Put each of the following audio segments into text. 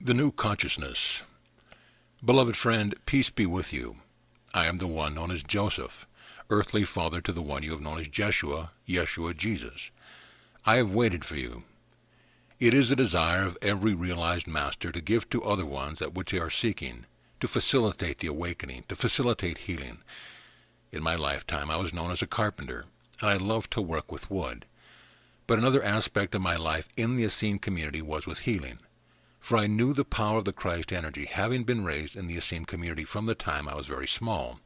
The New Consciousness. Beloved friend, peace be with you. I am the one known as Joseph, earthly father to the one you have known as Jeshua, Yeshua, Jesus. I have waited for you. It is the desire of every realized master to give to other ones that which they are seeking, to facilitate the awakening, to facilitate healing. In my lifetime I was known as a carpenter, and I loved to work with wood. But another aspect of my life in the Essene community was with healing. For I knew the power of the Christ energy, having been raised in the Essene community from the time I was very small.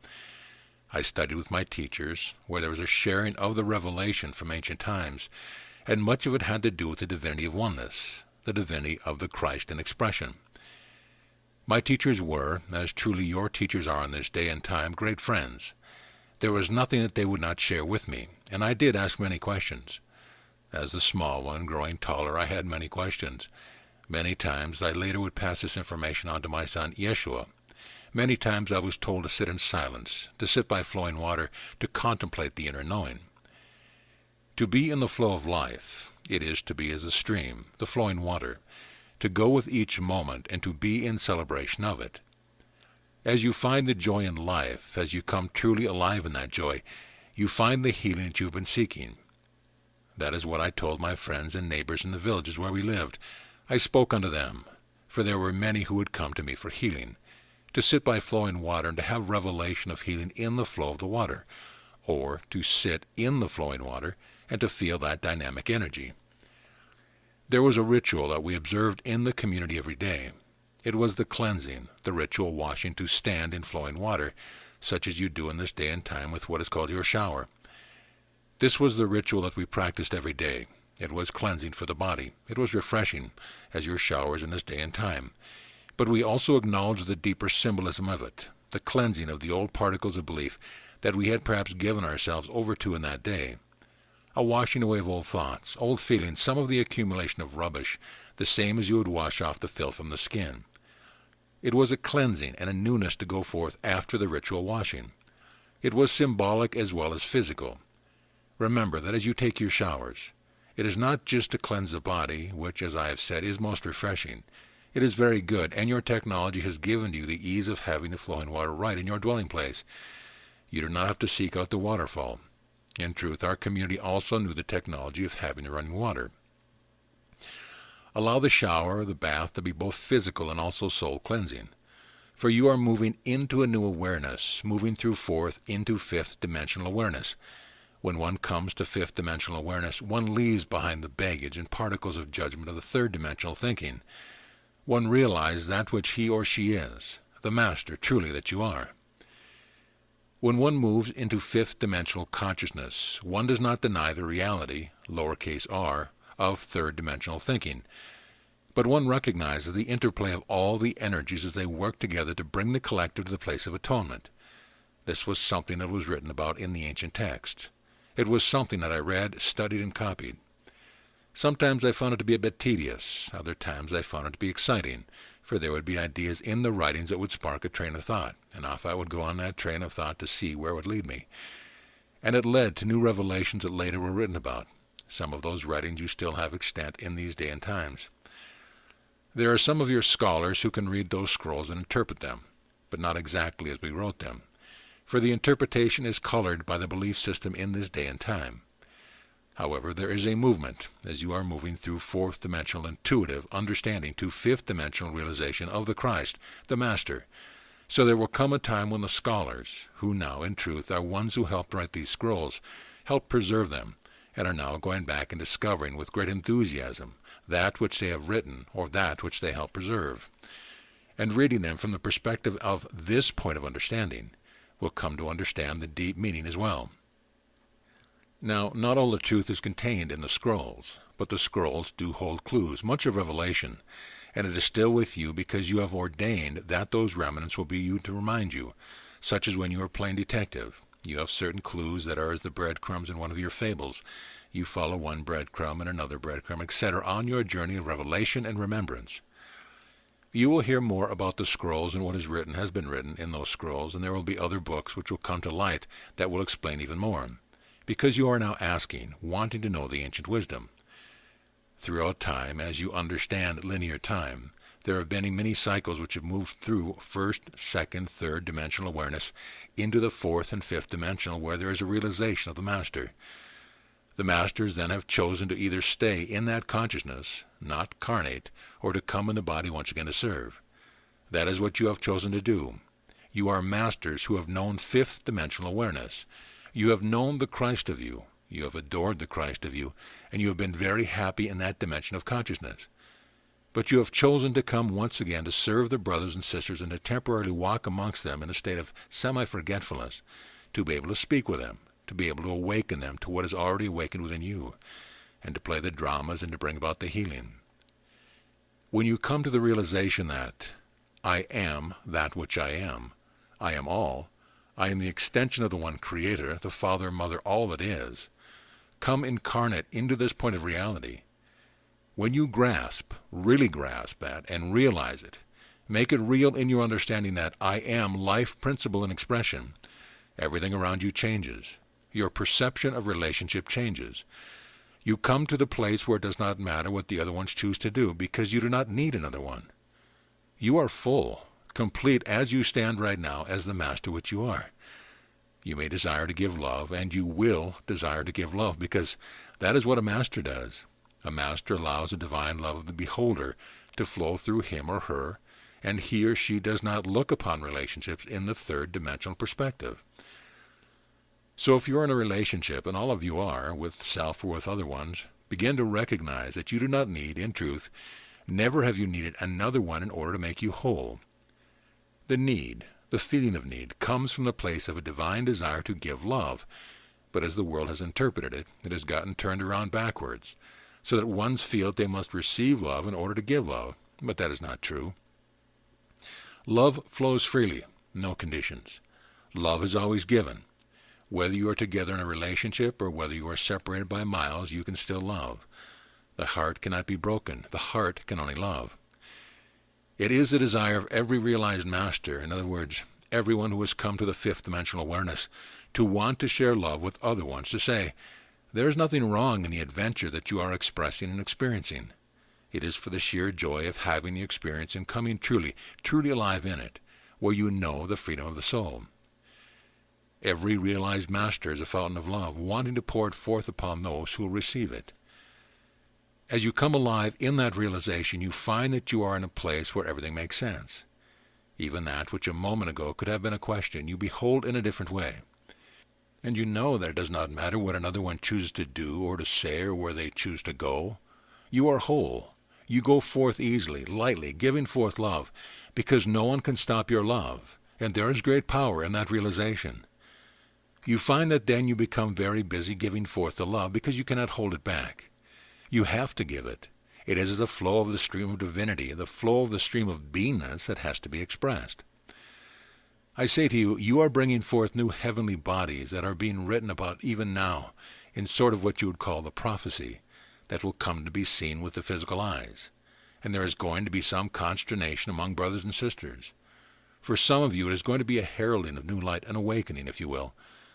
I studied with my teachers, where there was a sharing of the revelation from ancient times, and much of it had to do with the divinity of oneness, the divinity of the Christ in expression. My teachers were, as truly your teachers are in this day and time, great friends. There was nothing that they would not share with me, and I did ask many questions. As the small one, growing taller, I had many questions. Many times I later would pass this information on to my son Jeshua. Many times I was told to sit in silence, to sit by flowing water, to contemplate the inner knowing. To be in the flow of life, it is to be as a stream, the flowing water, to go with each moment and to be in celebration of it. As you find the joy in life, as you come truly alive in that joy, you find the healing that you have been seeking. That is what I told my friends and neighbors in the villages where we lived. I spoke unto them, for there were many who would come to me for healing, to sit by flowing water and to have revelation of healing in the flow of the water, or to sit in the flowing water and to feel that dynamic energy. There was a ritual that we observed in the community every day. It was the cleansing, the ritual washing to stand in flowing water, such as you do in this day and time with what is called your shower. This was the ritual that we practiced every day. It was cleansing for the body. It was refreshing, as your showers in this day and time. But we also acknowledged the deeper symbolism of it, the cleansing of the old particles of belief that we had perhaps given ourselves over to in that day. A washing away of old thoughts, old feelings, some of the accumulation of rubbish, the same as you would wash off the filth from the skin. It was a cleansing and a newness to go forth after the ritual washing. It was symbolic as well as physical. Remember that as you take your showers, it is not just to cleanse the body, which, as I have said, is most refreshing. It is very good, and your technology has given you the ease of having the flowing water right in your dwelling place. You do not have to seek out the waterfall. In truth, our community also knew the technology of having the running water. Allow the shower or the bath to be both physical and also soul cleansing. For you are moving into a new awareness, moving through fourth into fifth dimensional awareness. When one comes to fifth dimensional awareness, one leaves behind the baggage and particles of judgment of the third dimensional thinking. One realizes that which he or she is, the master truly that you are. When one moves into fifth dimensional consciousness, one does not deny the reality, lowercase r, of third dimensional thinking, but one recognizes the interplay of all the energies as they work together to bring the collective to the place of atonement. This was something that was written about in the ancient text. It was something that I read, studied, and copied. Sometimes I found it to be a bit tedious. Other times I found it to be exciting, for there would be ideas in the writings that would spark a train of thought, and off I would go on that train of thought to see where it would lead me. And it led to new revelations that later were written about. Some of those writings you still have extant in these day and times. There are some of your scholars who can read those scrolls and interpret them, but not exactly as we wrote them, for the interpretation is colored by the belief system in this day and time. However, there is a movement, as you are moving through fourth dimensional intuitive understanding to fifth dimensional realization of the Christ, the Master. So there will come a time when the scholars, who now in truth are ones who helped write these scrolls, helped preserve them, and are now going back and discovering with great enthusiasm that which they have written or that which they help preserve. And reading them from the perspective of this point of understanding, will come to understand the deep meaning as well. Now, not all the truth is contained in the scrolls, but the scrolls do hold clues, much of revelation, and it is still with you because you have ordained that those remnants will be you to remind you, such as when you are playing detective. You have certain clues that are as the breadcrumbs in one of your fables. You follow one breadcrumb and another breadcrumb, etc., on your journey of revelation and remembrance. You will hear more about the scrolls and what is written has been written in those scrolls, and there will be other books which will come to light that will explain even more, because you are now asking, wanting to know the ancient wisdom. Throughout time, as you understand linear time, there have been many cycles which have moved through first, second, third dimensional awareness into the fourth and fifth dimensional, where there is a realization of the Master. The Masters then have chosen to either stay in that consciousness, not carnate, or to come in the body once again to serve. That is what you have chosen to do. You are Masters who have known fifth dimensional awareness. You have known the Christ of you. You have adored the Christ of you, and you have been very happy in that dimension of consciousness. But you have chosen to come once again to serve the brothers and sisters and to temporarily walk amongst them in a state of semi-forgetfulness, to be able to speak with them, to be able to awaken them to what is already awakened within you, and to play the dramas and to bring about the healing. When you come to the realization that I am that which I am all, I am the extension of the one Creator, the Father, Mother, all that is, come incarnate into this point of reality. When you really grasp that and realize it, make it real in your understanding that I am life, principle, and expression, everything around you changes. Your perception of relationship changes. You come to the place where it does not matter what the other ones choose to do, because you do not need another one. You are full, complete as you stand right now as the Master which you are. You may desire to give love, and you will desire to give love, because that is what a Master does. A Master allows the divine love of the beholder to flow through him or her, and he or she does not look upon relationships in the third dimensional perspective. So if you're in a relationship, and all of you are, with self or with other ones, begin to recognize that you do not need, in truth, never have you needed another one in order to make you whole. The need, the feeling of need, comes from the place of a divine desire to give love, but as the world has interpreted it, it has gotten turned around backwards, so that ones feel that they must receive love in order to give love, but that is not true. Love flows freely, no conditions. Love is always given. Whether you are together in a relationship or whether you are separated by miles, you can still love. The heart cannot be broken. The heart can only love. It is the desire of every realized Master, in other words, everyone who has come to the fifth dimensional awareness, to want to share love with other ones, to say, there is nothing wrong in the adventure that you are expressing and experiencing. It is for the sheer joy of having the experience and coming truly alive in it, where you know the freedom of the soul. Every realized Master is a fountain of love, wanting to pour it forth upon those who will receive it. As you come alive in that realization, you find that you are in a place where everything makes sense. Even that which a moment ago could have been a question, you behold in a different way. And you know that it does not matter what another one chooses to do or to say or where they choose to go. You are whole. You go forth easily, lightly, giving forth love, because no one can stop your love, and there is great power in that realization. You find that then you become very busy giving forth the love because you cannot hold it back. You have to give it. It is the flow of the stream of divinity, the flow of the stream of beingness that has to be expressed. I say to you, you are bringing forth new heavenly bodies that are being written about even now in sort of what you would call the prophecy that will come to be seen with the physical eyes. And there is going to be some consternation among brothers and sisters. For some of you, it is going to be a heralding of new light, an awakening, if you will,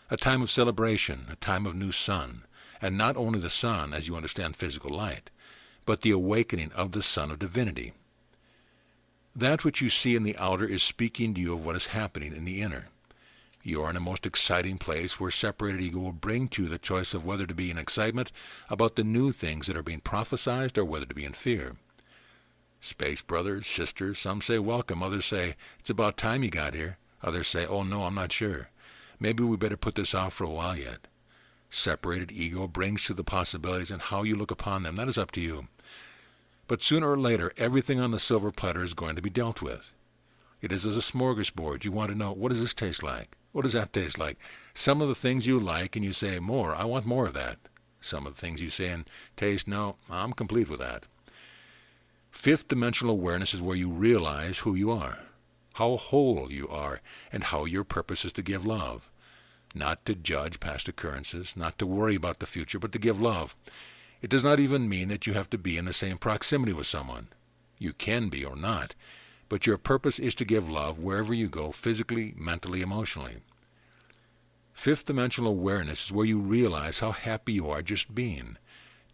a time of celebration, a time of new sun, and not only the sun, as you understand physical light, but the awakening of the Son of Divinity. That which you see in the outer is speaking to you of what is happening in the inner. You are in a most exciting place where separated ego will bring to you the choice of whether to be in excitement about the new things that are being prophesied or whether to be in fear. Space brothers, sisters, some say welcome, others say, it's about time you got here. Others say, oh no, I'm not sure. Maybe we better put this off for a while yet. Separated ego brings to the possibilities, and how you look upon them, that is up to you. But sooner or later, everything on the silver platter is going to be dealt with. It is as a smorgasbord. You want to know, what does this taste like? What does that taste like? Some of the things you like, and you say, more, I want more of that. Some of the things you say and taste, no, I'm complete with that. Fifth dimensional awareness is where you realize who you are, how whole you are, and how your purpose is to give love. Not to judge past occurrences, not to worry about the future, but to give love. It does not even mean that you have to be in the same proximity with someone. You can be or not, but your purpose is to give love wherever you go, physically, mentally, emotionally. Fifth dimensional awareness is where you realize how happy you are just being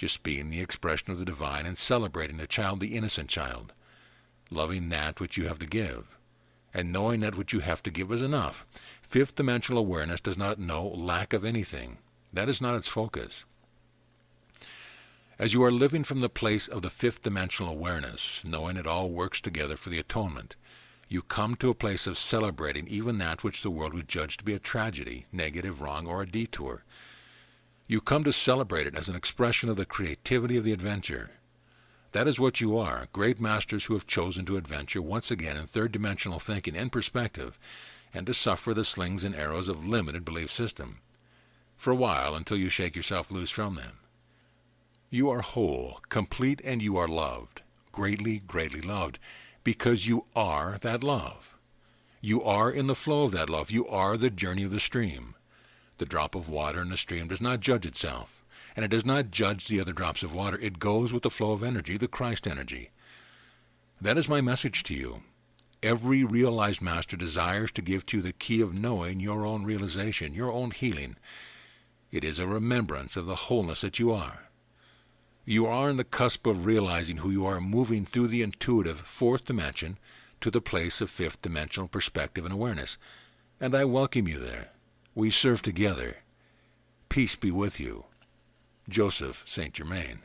just being the expression of the divine and celebrating the child, the innocent child, loving that which you have to give, and knowing that what you have to give is enough. Fifth dimensional awareness does not know lack of anything. That is not its focus. As you are living from the place of the fifth dimensional awareness, knowing it all works together for the atonement, you come to a place of celebrating even that which the world would judge to be a tragedy, negative, wrong, or a detour. You come to celebrate it as an expression of the creativity of the adventure. That is what you are, great masters who have chosen to adventure once again in third-dimensional thinking and perspective, and to suffer the slings and arrows of limited belief system, for a while until you shake yourself loose from them. You are whole, complete, and you are loved, greatly, greatly loved, because you are that love. You are in the flow of that love. You are the journey of the stream. The drop of water in the stream does not judge itself, and it does not judge the other drops of water. It goes with the flow of energy, the Christ energy. That is my message to you. Every realized master desires to give to you the key of knowing your own realization, your own healing. It is a remembrance of the wholeness that you are. You are on the cusp of realizing who you are, moving through the intuitive fourth dimension to the place of fifth dimensional perspective and awareness. And I welcome you there. We serve together. Peace be with you. Joseph St. Germain.